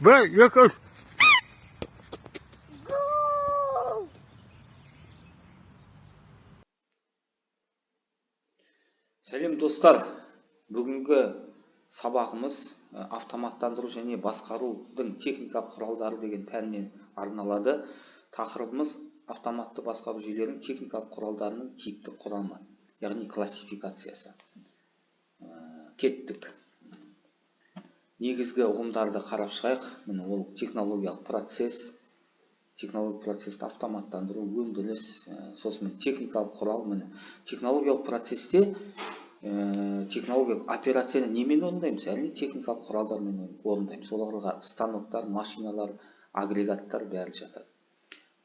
бір, екі, үш. Сәлем достар, бүгінгі сабағымыз автоматтандыру және басқарудың техникалық құралдары деген пәннен арналады. Тақырыбымыз автоматты басқару жүйелерінің техникалық құралдарының типтік құрамы, яғни классификациясы. Кеттік. Негізгі ұғымдарды қарап шығайық. Міне ол технологиялық процессті автоматтандыру, өндіріс, сосын техникалық құрал. Міне технологиялық процесте технологиялық операцияны немен орындаймыз? Әрине техникалық құралдармен орындаймыз. Оларға станоктар, машиналар, агрегаттар бәрі жатады.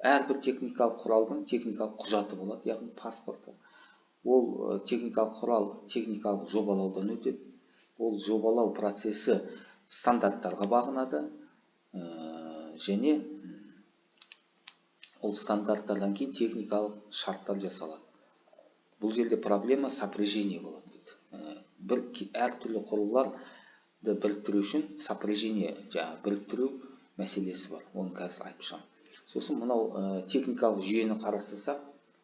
Әрбір техникалық құралдың техникалық құжаты болады, яғни паспорты. Ол техникалық құрал техникалық жобалаудан өтеді. Ол жобалау процесі стандарттарға бағынады, және ол стандарттардан кейін техникалық шарттар жасалады. Бұл жерде проблема сопряжение болады дейді. Әртүрлі құрылғыларды біріктіру үшін сопряжение, біріктіру мәселесі бар. Оны қазір айтып шығамын. Сосын мынау техникалық жүйені қарастырсақ,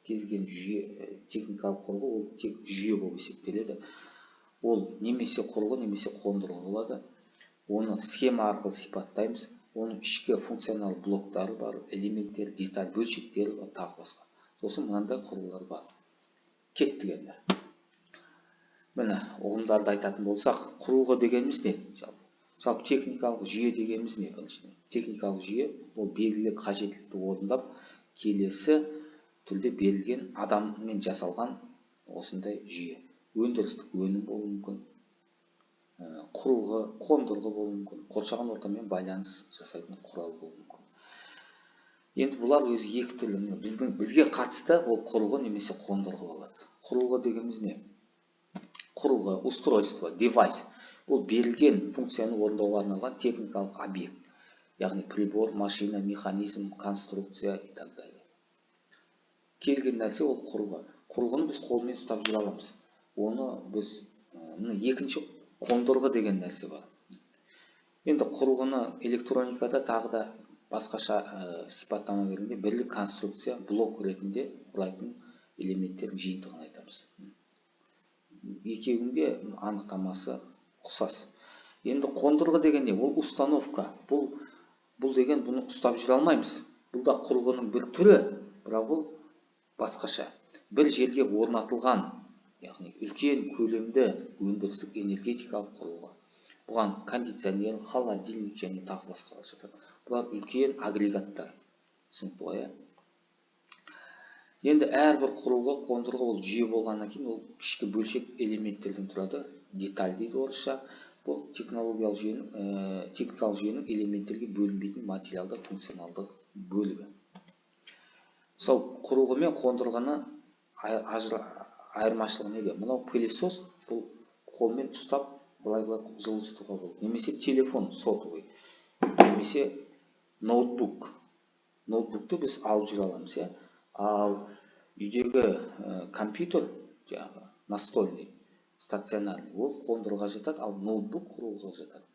кезген жүйе, техникалық құрылғы ол тек жүйе болып есептеледі. Ол немесе құрылғы, немесе қондырғы болады. Оны схема арқылы сипаттаймыз. Оның ішкі функционал блоктары бар, элементтер, деталь, бөлшектері бар, тағы басқа. Сосын мынандай құрылғылар бар. Кеттік енді. Міне, ұғымдарды айтатын болсақ, құрылғы дегеніміз не? Жалпы техникалық жүйе дегеніміз не? Техникалық жүйе ол белгілі қажеттілікті орындап, келесі түрде берілген адаммен жасалған осындай жүйе. Өндірістік өнім болуы мүмкін, құрылғы, қондырғы болуы мүмкін, қоршаған ортамен байланыс жасайтын құрал болуы мүмкін. Енді бұлар өзі екі түрлі. Бізге қатысты ол құрылғы немесе қондырғы болады. Құрылғы дегеніміз не? Құрылғы, устройство, девайс. Ол берілген функцияны орындауға арналған техникалық объект. Яғни прибор, машина, механизм, конструкция и так далее. Келген нәрсе ол құрылғы. Құрылғыны біз қолмен ұстап жүре аламыз. Оны біз екінші қондырғы деген нәрсе бар. Енді құрылғыны электроникада тағы да басқаша сипаттама бергенде бірлік конструкция, блок ретінде құрайтын элементтердің жиынтығын айтамыз. Екеуінде анықтамасы ұқсас. Енді қондырғы деген не? Ол установка. Бұл деген бұны ұстап жүре алмаймыз. Бұл да құрылғының бір түрі, бірақ бұл басқаша. Бір жерге орнатылған, яғни үлкен көлемді өндірістік энергетикалық құрылғы. Бұған кондиционер, холодильник және тағы басқалар жатады. Бұлар үлкен агрегаттар. Түсінікті ғой, Енді әрбір құрылғы, қондырғы ол жүйе болғаннан кейін ол ішкі бөлшек элементтерден тұрады. Деталь дейді орысша. Бұл техникалық жүйенің элементтерге бөлінбейтін материалдық функционалдық бөлігі. Сол құрылғы мен қондырғыны айырмашылығы неде? Мынау пылесос, бұл қолмен ұстап былай-былай жылжытуға болады. Немесе телефон сотовый, немесе ноутбук. Ноутбукты біз алып жүре аламыз, Ал үйдегі компьютер, настольный, стационарный, ол қондырғыға жатады, ал ноутбук құрылғыға жатады.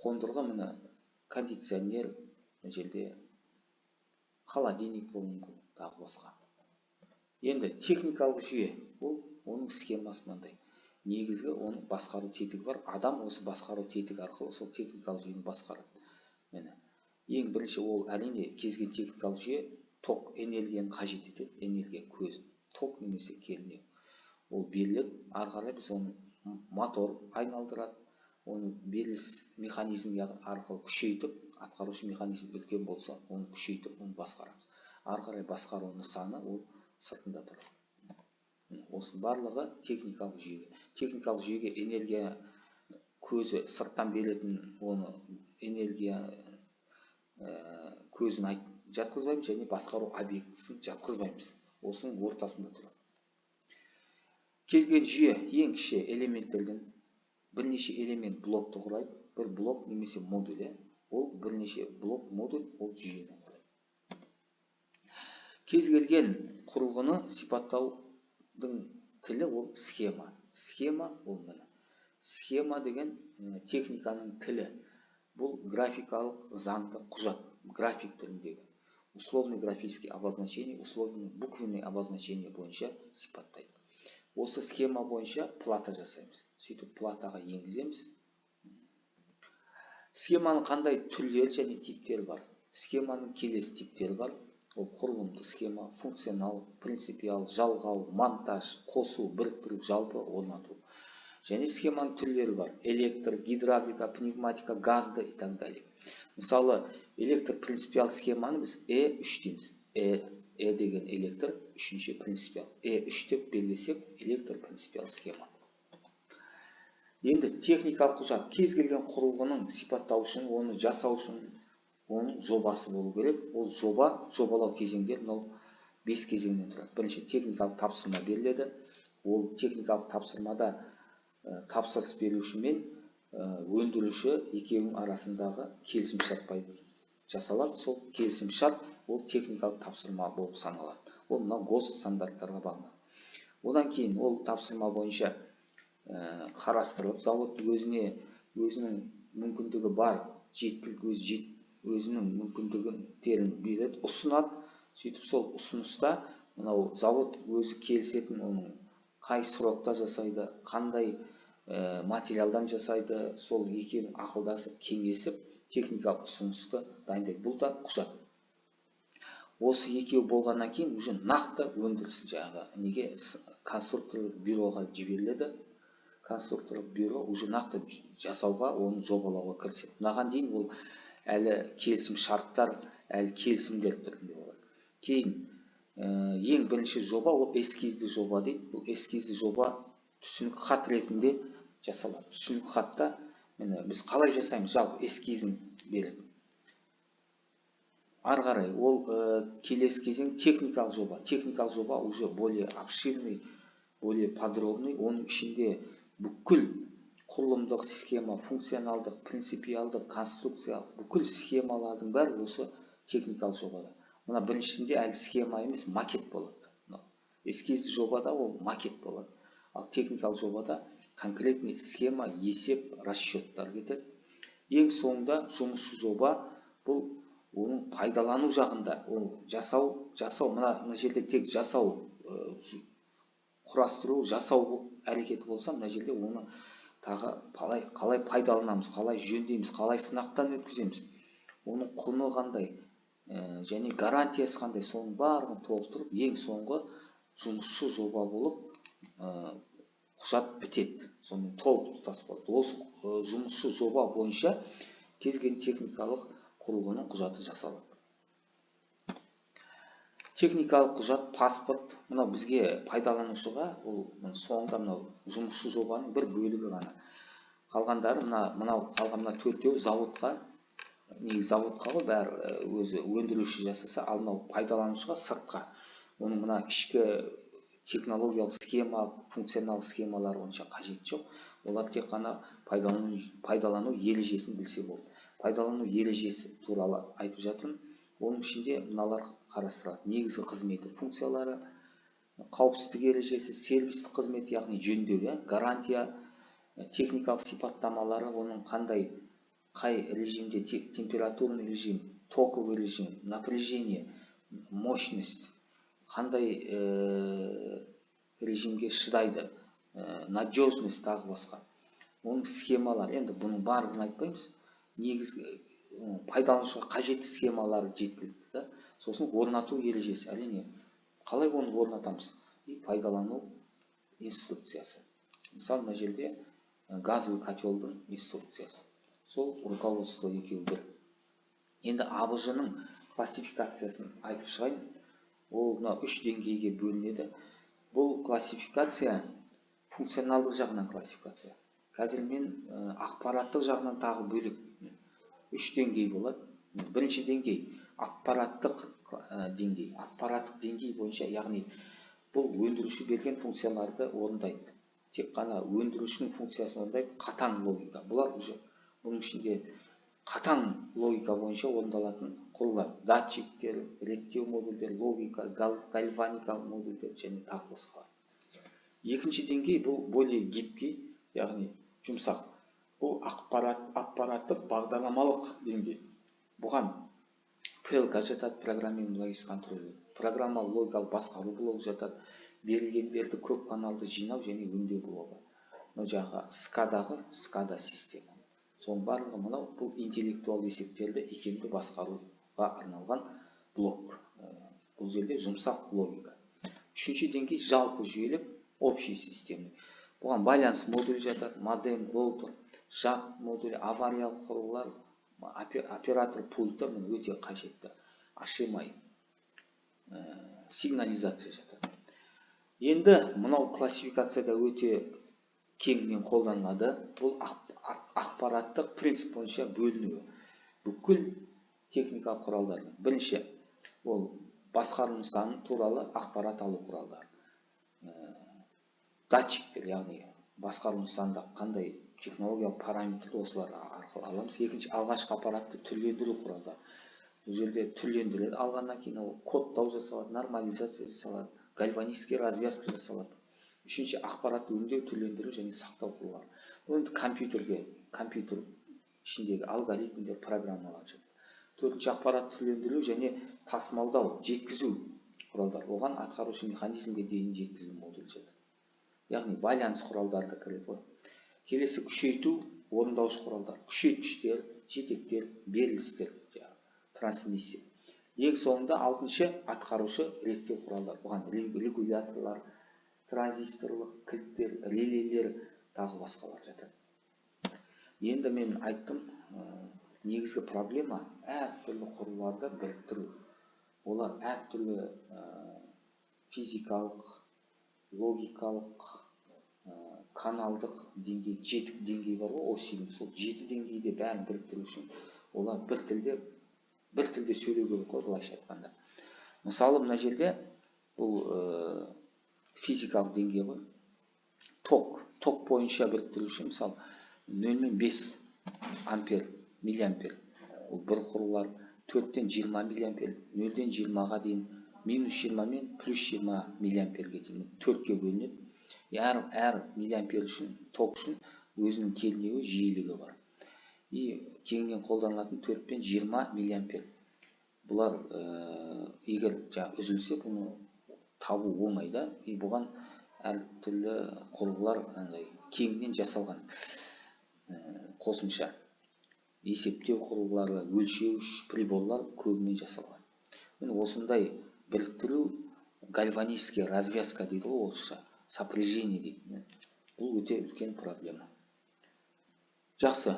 Қондырғы міне кондиционер, жерде холодильник болуы мүмкін, тағы басқа. Енді техникалық жүйе, оның схемасы мынандай. Негізгі оның басқару тетігі бар. Адам осы басқару тетігі арқылы сол техникалық жүйені басқарады. Ең бірінші ол әрине кезген техникалық жүйе ток, энергияны қажет етеді, энергия көзі, ток немесе кернеу. Ол беріледі, ары қарай біз оны мотор айналдырады, оны беріліс механизм арқылы күшейтіп, атқарушы механизм үлкен болса, оны күшейтіп, оны басқарамыз. Ары қарай басқару нысаны ол сыртында тұрады. Осы барлығы техникалық жүйеге. Техникалық жүйеге энергия көзі сырттан беретін оны энергия көзін жатқызбаймыз, және басқару объектісін жатқызбаймыз. Осының ортасында тұрады. Кезген жүйе ең кіші элементтерден бірнеше элемент блокты құрайды. Бір блок немесе модуль, ол бірнеше блок модуль ол жүйені құрайды. Кез келген құрылғыны сипаттаудың тілі ол схема. Схема ол міне. Схема деген техниканың тілі. Бұл графикалық заңды құжат, график түріндегі. Условный графический обозначение, условный буквенный обозначение бойынша сипаттайды. Осы схема бойынша плата жасаймыз. Сөйтіп платаға енгіземіз. Схеманың қандай түрлері және типтері бар? Схеманың келесі типтері бар. Ол құрылымды схема, функционал, принципиал, жалғау, монтаж, қосу, біріктіру, жалпы орнату. Және схеманың түрлері бар. Электр, гидравлика, пневматика, газды и так далее. Мысалы, электр принципиал схеманы біз E3 дейміз. E деген электр, үшінші принципиал. E3 деп белгілесек, электр принципиал схема. Енді техникалық құжат кез келген құрылғының сипаттауышын, оны жасау үшін оның жобасы болу керек. Ол жобалау кезеңдер 5 кезеңнен тұрады. Бірінші техникалық тапсырма беріледі. Ол техникалық тапсырмада тапсырыс беруші мен өндіруші екеуінің арасындағы келісімшарт жасалады. Сол келісімшарт ол техникалық тапсырма болып саналады. Ол ГОСТ стандарттарға бағынады. Одан кейін ол тапсырма бойынша қарастырылып, зауыт өзінің мүмкіндігі бар, өзінің мүмкіндігін береді, ұсынады. Сөйтіп сол ұсыныста зауыт өзі келісетін, оның қай срокта жасайды, қандай материалдан жасайды, сол екеуі ақылдасып, кеңесіп, техникалық ұсынысты дайындайды. Бұл да құжат. Осы екеуі болғаннан кейін уже нақты өндіріс неге конструкторлық бюроға жіберіледі. Конструкторлық бюро уже нақты жасауға, оны жобалауға кіріседі. Мынаған дейін ол әлі келісім шарттар, әлі келісімдер түрінде болады. Кейін ең бірінші жоба ол эскизді жоба дейді. Бұл эскизді жоба түсінік хат ретінде жасалады. Түсінік хатта біз қалай жасаймыз, жалпы эскизін береді. Ары қарай ол келесі кезең техникалық жоба. Техникалық жоба уже более обширный, более подробный. Оның ішінде бүкіл құрылымдық схема, функционалдық, принципиалдық, конструкциялық, бүкіл схемалардың бәрі осы техникалық жобада. Мына біріншісінде әлі схема емес, макет болады. Эскизді жобада ол макет болады. Ал техникалық жобада конкретный схема, есеп, расчеттар кетеді. Ең соңында жұмысшы жоба, бұл оның пайдалану жағында, ол жасау, мына жерде тек жасау, құрастыру, жасау әрекеті болса, мына жерде оны тағы қалай пайдаланамыз, қалай жөндейміз, қалай сынақтан өткіземіз, оның құны қандай, және гарантиясы қандай, соның барлығын толықтырып, ең соңғы жұмысшы жоба болып құжат бітеді. Соның толық тұтас болады. Осы жұмысшы жоба бойынша кез келген техникалық құрылғының құжаты жасалады. Техникалық құжат, паспорт, мынау бізге пайдаланушыға, ол соңында мынау жұмысшы жобаның бір бөлігі ғана. Қалғандары, мынау қалған төртеу заводқа, заводқа ғой бәрі өзі өндіруші жасаса, ал мынау пайдаланушыға сыртқа. Оның мына ішкі технологиялық схема, функционал схемалары онша қажет жоқ. Олар тек қана пайдалану ережесін білсе болды. Пайдалану ережесі туралы айтып жатырмын. Оның ішінде мыналар қарастырылады. Негізгі қызметі, функциялары, қауіпсіздік ережесі, сервистік қызмет, яғни жөндеу, гарантия, техникалық сипаттамалары, оның қай режимде, температурный режим, токовый режим, напряжение, мощность, қандай режимге шыдайды, надежность, тағы басқа. Оның схемалары, енді бұның барлығын айтпаймыз. Негізгі пайдаланушыға қажетті схемалары жеткілікті. Сосын орнату ережесі, әрине, қалай оны орнатамыз? Пайдалану инструкциясы. Мысалы, мына жерде газовый котелдің инструкциясы. Сол руководство екеуі бір. Енді АБЖ-ның классификациясын айтып шығайын. Ол 3 деңгейге бөлінеді. Бұл классификация функционалдық жағынан классификация. Қазір мен ақпараттық жағынан тағы бөлек 3 деңгей болады. Бірінші деңгей аппараттық деңгей. Аппараттық деңгей бойынша, яғни бұл өндіруші берген функцияларды орындайды. Тек қана өндірушінің функциясын орындайды, қатаң логика. Бұлар уже бұның ішінде қатаң логика бойынша орындалатын құрылғылар. Датчиктер, реттеу модульдер, логика, гальваникалық модульдер және тағы басқа. Екінші деңгей бұл более гибкий, яғни жұмсақ. бұл аппараттық бағдарламалық деңгей. Бұған ПЛК жатады, программный логикалық контроль. Программалық логикалық басқару блогы жатады. Берілгендерді көп каналды жинау және өңдеу блогы. Мына жағы скада система. Соның барлығы мынау бұл интеллектуалды есептерді икемді басқаруға арналған блок. Бұл жерде жұмсақ логика. Үшінші деңгей жалпы жүйелік общий система. Бұған байланыс модулі жатады, модем, роутер, жад модулі, авариялық құрылғылар, оператор пульті өте қажетті. Ашылмай сигнализация жатады. Енді мынау классификацияда өте кеңінен қолданылады. Бұл ақпараттық принцип бойынша бөлінуі. Бүкіл техника құралдары. Бірінші, ол басқару нысаны туралы ақпарат алу құралдары. Датчиктер, яғни басқару нысанында қандай технологиялық параметр осылар арқылы аламыз. Екінші, алғашқы аппаратты түрлендіру құралдары. Бұл жерде түрлендіреді. Алғаннан кейін ол кодтау жасалады, нормализация жасалады, гальванический развязка жасалады. Үшінші, ақпаратты өңдеу, түрлендіру және сақтау құралдары. Бұл компьютер ішіндегі алгоритмдер, программалар жатады. Төртінші, ақпарат түрлендіру және тасымалдау, жеткізу құралдары. Оған атқарушы механизмге дейін жеткізу модулі жатады. Яғни байланыс құралдары да кіреді ғой. Келесі, күшейту, орындаушы құралдар, күшейткіштер, жетектер, берілістер, трансмиссия. Ең соңында алтыншы, атқарушы реттеу құралдар. Бұған регуляторлар, транзисторлық, кілттер, релейлер, тағы басқалар жатады. Енді мен айттым, негізгі проблема әртүрлі құрылғыларды біріктіру. Олар әртүрлі физикалық, логикалық, каналдық деңгей, жетік деңгей бар ғой, осының. Сол жеті деңгейде бәрін біріктіру үшін олар бір тілде сөйлеу керек қой, былайша айтқанда. Мысалы, мына жерде бұл физикалық деңгей ғой. Ток бойынша біріктіру үшін, мысалы, 0-мен 5 ампер, миллиампер. Ол бір құрылғылар, 4-тен 20 миллиампер, 0-ден 20-ға дейін, минус 20 мен плюс 20 миллиамперге дейін 4-ке бөлінеді. Әр миллиампер үшін, ток үшін өзінің кернеуі, жиілігі бар. Кеңінен қолданылатын 4-пен 20 миллиампер. Бұлар егер үзілсе, бұны табу оңайда. Бұған әртүрлі құрылғылар кеңінен жасалған. Қосымша есептеу құрылғылары, өлшеуіш приборлар көбінен жасалған. Осындай біріктіру гальванический развязка дейді ғой, орысша сопряжение дейді. Бұл өте үлкен проблема. Жақсы,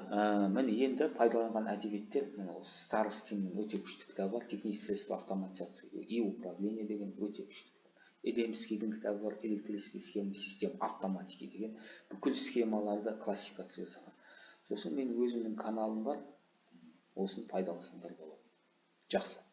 міне енді пайдаланған әдебиеттер, Старостиннің өте күшті кітабы бар, технические средства автоматизации и управления деген өте күшті кітап. Эдемскийдің кітабы бар, электрический схема систем автоматики деген бүкіл схемаларды классификация жасаған. Сосын мен өзімнің каналым бар, осыны пайдалансаңдар болады. Жақсы.